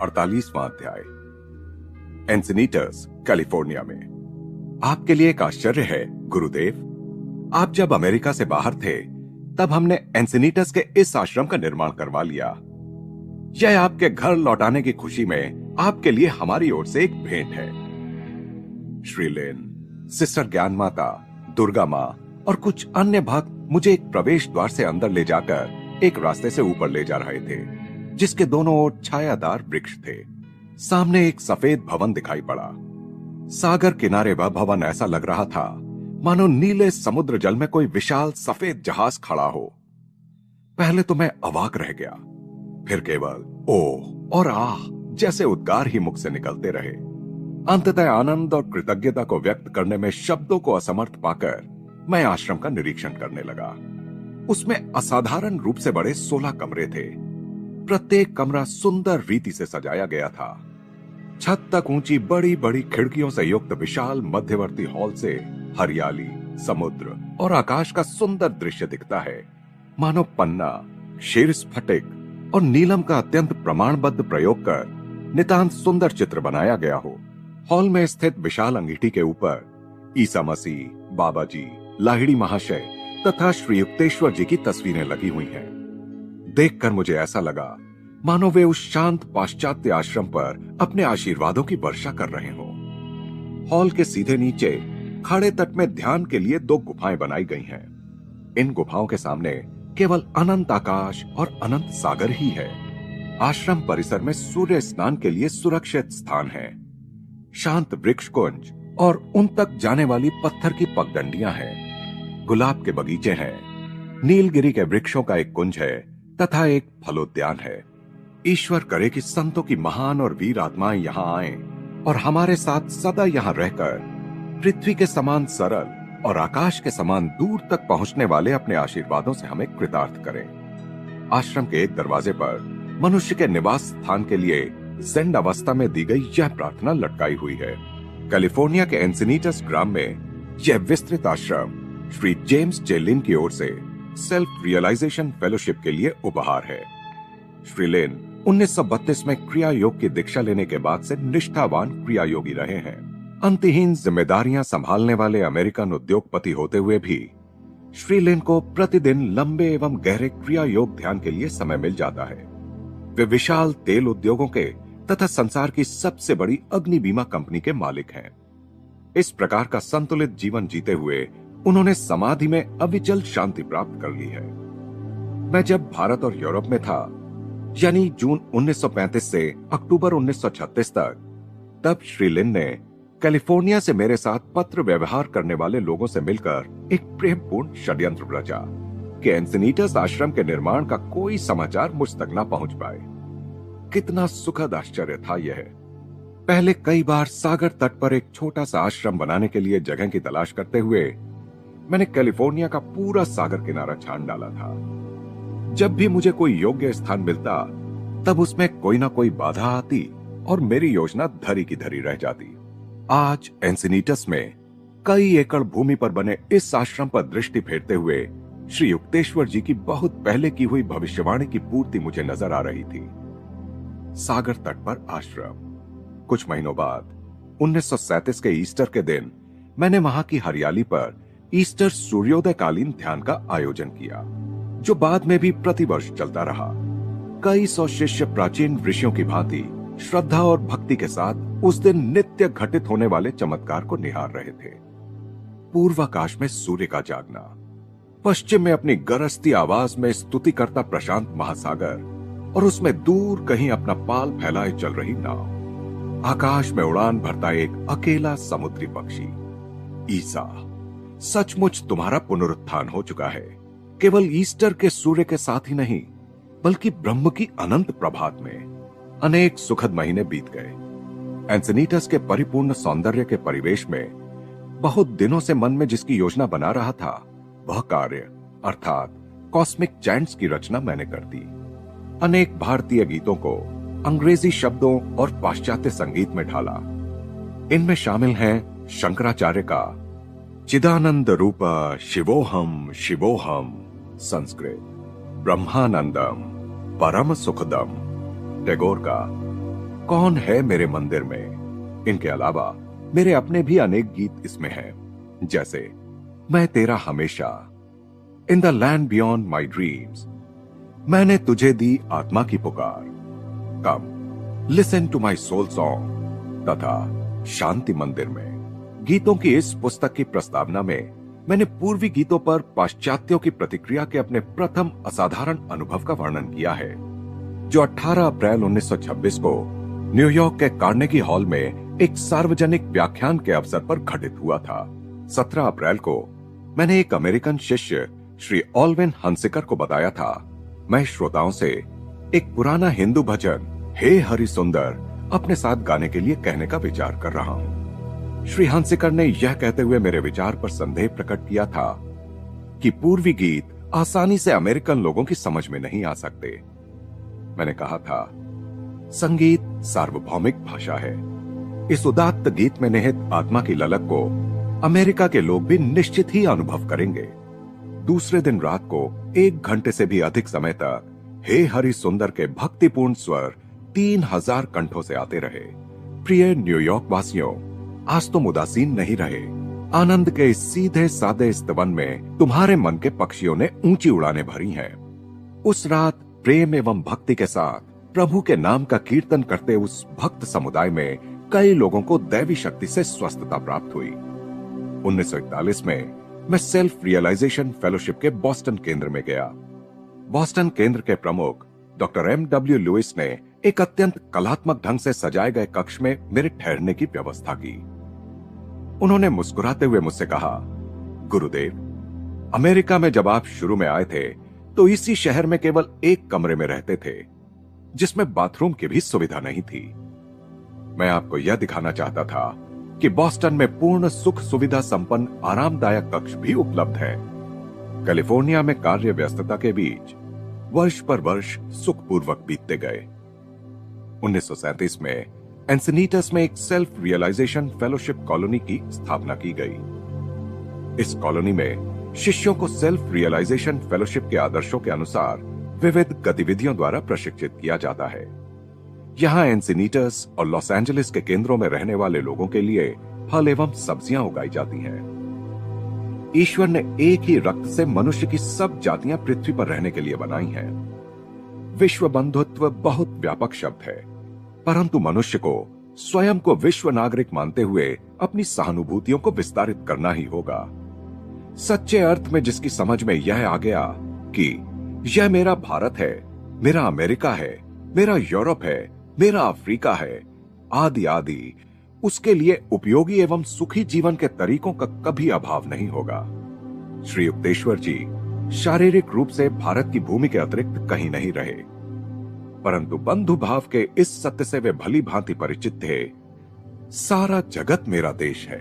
48वां अध्याय। एंसिनीटस, कैलिफोर्निया में। आपके लिए एक आश्चर्य है गुरुदेव, आप जब अमेरिका से बाहर थे तब हमने एंसिनीटस के इस आश्रम का निर्माण करवा लिया। यह आपके घर लौटाने की खुशी में आपके लिए हमारी ओर से एक भेंट है। श्रीलेन, सिस्टर ज्ञान माता, दुर्गा माँ और कुछ अन्य भक्त मुझे एक प्रवेश द्वार से अंदर ले जाकर एक रास्ते से ऊपर ले जा रहे थे, जिसके दोनों ओर छायादार वृक्ष थे। सामने एक सफेद भवन दिखाई पड़ा। सागर किनारे वह भवन ऐसा लग रहा था मानो नीले समुद्र जल में कोई विशाल सफेद जहाज खड़ा हो। पहले तो मैं अवाक रह गया, फिर केवल ओह और आह जैसे उद्गार ही मुख से निकलते रहे। अंततः आनंद और कृतज्ञता को व्यक्त करने में शब्दों को असमर्थ पाकर मैं आश्रम का निरीक्षण करने लगा। उसमें असाधारण रूप से बड़े 16 कमरे थे। प्रत्येक कमरा सुंदर रीति से सजाया गया था। छत तक ऊंची बड़ी बड़ी खिड़कियों से युक्त विशाल मध्यवर्ती हॉल से हरियाली, समुद्र और आकाश का सुंदर दृश्य दिखता है, मानो पन्ना, शेर स्फटिक और नीलम का अत्यंत प्रमाणबद्ध प्रयोग कर नितांत सुंदर चित्र बनाया गया हो। हॉल में स्थित विशाल अंगीठी के ऊपर ईसा मसीह, बाबा जी, लाहिड़ी महाशय तथा श्री युक्तेश्वर जी की तस्वीरें लगी हुई हैं। देखकर मुझे ऐसा लगा मानो वे उस शांत पाश्चात्य आश्रम पर अपने आशीर्वादों की वर्षा कर रहे हों। हॉल के सीधे नीचे खड़े तट में ध्यान के लिए 2 गुफाएं बनाई गई हैं। इन गुफाओं के सामने केवल अनंत आकाश और अनंत सागर ही है। आश्रम परिसर में सूर्य स्नान के लिए सुरक्षित स्थान है। शांत वृक्ष कुंज और उन तक जाने वाली पत्थर की पगडंडियां हैं। गुलाब के बगीचे हैं। नीलगिरी के वृक्षों का एक कुंज है तथा एक फलोद्यान है। ईश्वर करे कि संतों की महान और वीर आत्माएं यहाँ आएं और हमारे साथ सदा यहाँ रहकर पृथ्वी के समान सरल और आकाश के समान दूर तक पहुंचने वाले अपने आशीर्वादों से हमें कृतार्थ करें। आश्रम के एक दरवाजे पर मनुष्य के निवास स्थान के लिए ज़ेन अवस्था में दी गई यह प्रार्थना लटकाई हुई है। कैलिफोर्निया के एंसिनीटस ग्राम में यह विस्तृत आश्रम श्री जेम्स जे लिन की ओर से सेल्फ रियलाइजेशन फेलोशिप के लिए उपहार है। श्री लिन 1932 में क्रिया योग की दीक्षा लेने के बाद से निष्ठावान क्रिया योगी रहे हैं। अंतहीन जिम्मेदारियां संभालने वाले अमेरिकन उद्योगपति होते हुए भी श्री लिन को प्रतिदिन लंबे एवं गहरे क्रिया योग ध्यान के लिए समय मिल जाता है। वे विशाल तेल उद्योगों के तथा संसार की सबसे बड़ी अग्नि बीमा कंपनी के मालिक हैं। इस प्रकार का संतुलित जीवन जीते हुए उन्होंने समाधि में अविचल शांति प्राप्त कर ली है। मैं जब भारत और यूरोप में था, यानी जून 1935 से अक्टूबर 1936 तक, तब श्री लिन ने कैलिफोर्निया से मेरे साथ पत्र व्यवहार करने वाले लोगों से मिलकर एक प्रेमपूर्ण षड्यंत्र रचा कि एंसिनीटस आश्रम के निर्माण का कोई समाचार मुझ तक न पहुंच पाए। कितना सुखद आश्चर्य था यह। पहले कई बार सागर तट पर एक छोटा सा आश्रम बनाने के लिए जगह की तलाश करते हुए मैंने कैलिफोर्निया का पूरा सागर किनारा छान डाला था। जब भी मुझे कोई योग्य स्थान मिलता तब उसमें कोई ना कोई बाधा आती और मेरी योजना धरी की धरी रह जाती। आज एंसिनीटस में कई एकड़ भूमि पर बने इस आश्रम पर दृष्टि फेरते हुए श्री युक्तेश्वर जी की बहुत पहले की हुई भविष्यवाणी की पूर्ति मुझे नजर आ रही थी। सागर तट पर आश्रम। कुछ महीनों बाद 1937 के ईस्टर के दिन मैंने वहां की हरियाली पर ईस्टर सूर्योदयकालीन ध्यान का आयोजन किया, जो बाद में भी प्रतिवर्ष चलता रहा। कई सौ शिष्य प्राचीन ऋषियों की भांति श्रद्धा और भक्ति के साथ उस दिन नित्य घटित होने वाले चमत्कार को निहार रहे थे। पूर्वाकाश में सूर्य का जागना, पश्चिम में अपनी गरजती आवाज में स्तुति करता प्रशांत महासागर और उसमें दूर कहीं अपना पाल फैलाए चल रही नाव, आकाश में उड़ान भरता एक अकेला समुद्री पक्षी। ईसा, सचमुच तुम्हारा पुनरुत्थान हो चुका है। केवल ईस्टर के सूर्य के साथ ही नहीं, बल्कि ब्रह्म की अनंत प्रभात में। अनेक सुखद महीने बीत गए। एंसिनीटस के परिपूर्ण सौंदर्य के परिवेश में बहुत दिनों से मन में जिसकी योजना बना रहा था, वह कार्य अर्थात कॉस्मिक चैंट्स की रचना मैंने कर दी। अनेक भारतीय गीतों को अंग्रेजी शब्दों और पाश्चात्य संगीत में ढाला। इनमें शामिल हैं शंकराचार्य का चिदानंद रूप शिवोहम शिवोहम संस्कृत, ब्रह्मानंदम परम सुखदम टैगोर का कौन है मेरे मंदिर में। इनके अलावा मेरे अपने भी अनेक गीत इसमें हैं, जैसे मैं तेरा हमेशा, in the land beyond my dreams, मैंने तुझे दी आत्मा की पुकार, come listen to my soul song तथा शांति मंदिर में। गीतों की इस पुस्तक की प्रस्तावना में मैंने पूर्वी गीतों पर पाश्चात्यों की प्रतिक्रिया के अपने प्रथम असाधारण अनुभव का वर्णन किया है, जो 18 अप्रैल 1926 को न्यूयॉर्क के कार्नेगी हॉल में एक सार्वजनिक व्याख्यान के अवसर पर घटित हुआ था। 17 अप्रैल को मैंने एक अमेरिकन शिष्य श्री ऑल्विन हंसिकर को बताया था, मैं श्रोताओं से एक पुराना हिंदू भजन हे हरि सुंदर अपने साथ गाने के लिए कहने का विचार कर रहा हूं। श्री हंसिकर ने यह कहते हुए मेरे विचार पर संदेह प्रकट किया था कि पूर्वी गीत आसानी से अमेरिकन लोगों की समझ में नहीं आ सकते। मैंने कहा था, संगीत सार्वभौमिक भाषा है। इस उदात्त गीत में निहित आत्मा की ललक को अमेरिका के लोग भी निश्चित ही अनुभव करेंगे। दूसरे दिन रात को 1 घंटे से भी अधिक समय तक हे हरि सुंदर के भक्तिपूर्ण स्वर 3000 कंठों से आते रहे। प्रिय न्यूयॉर्क वासियों, आज तुम उदासीन नहीं रहे। आनंद के इस सीधे सादे स्तवन में तुम्हारे मन के पक्षियों ने ऊंची उड़ानें भरी हैं। उस रात प्रेम एवं भक्ति के साथ प्रभु के नाम का कीर्तन करते उस भक्त समुदाय में कई लोगों को दैवी शक्ति से स्वस्थता प्राप्त हुई। 1941 में मैं सेल्फ रियलाइजेशन फेलोशिप के बॉस्टन केंद्र में गया। बॉस्टन केंद्र के प्रमुख डॉक्टर M.W. लुइस ने एक अत्यंत कलात्मक ढंग से सजाए गए कक्ष में मेरे ठहरने की व्यवस्था की। उन्होंने मुस्कुराते हुए मुझसे कहा, गुरुदेव, अमेरिका में जब आप शुरू में आए थे तो इसी शहर में केवल एक कमरे में रहते थे, जिसमें बाथरूम की भी सुविधा नहीं थी। मैं आपको यह दिखाना चाहता था कि बॉस्टन में पूर्ण सुख सुविधा संपन्न आरामदायक कक्ष भी उपलब्ध है। कैलिफोर्निया में कार्य व्यस्तता के बीच वर्ष पर वर्ष सुखपूर्वक बीतते गए। 1937 में एंसिनीटस में एक सेल्फ रियलाइजेशन फेलोशिप कॉलोनी की स्थापना की गई। इस कॉलोनी में शिष्यों को सेल्फ रियलाइजेशन फेलोशिप के आदर्शों के अनुसार विविध गतिविधियों द्वारा प्रशिक्षित किया जाता है। यहाँ एंसिनीटस और लॉस एंजलिस के केंद्रों में रहने वाले लोगों के लिए फल एवं सब्जियां उगाई जाती हैं। ईश्वर ने एक ही रक्त से मनुष्य की सब जातियां पृथ्वी पर रहने के लिए बनाई हैं। विश्व बंधुत्व बहुत व्यापक शब्द है, परंतु मनुष्य को स्वयं को विश्व नागरिक मानते हुए अपनी सहानुभूतियों को विस्तारित करना ही होगा। सच्चे अर्थ में जिसकी समझ में यह आ गया कि यह मेरा भारत है, मेरा अमेरिका है, मेरा यूरोप है, मेरा अफ्रीका है, आदि आदि, उसके लिए उपयोगी एवं सुखी जीवन के तरीकों का कभी अभाव नहीं होगा। श्री युक्तेश्वर जी शारीरिक रूप से भारत की भूमि के अतिरिक्त कहीं नहीं रहे, परंतु बंधु भाव के इस सत्य से वे भली भांति परिचित थे, सारा जगत मेरा देश है।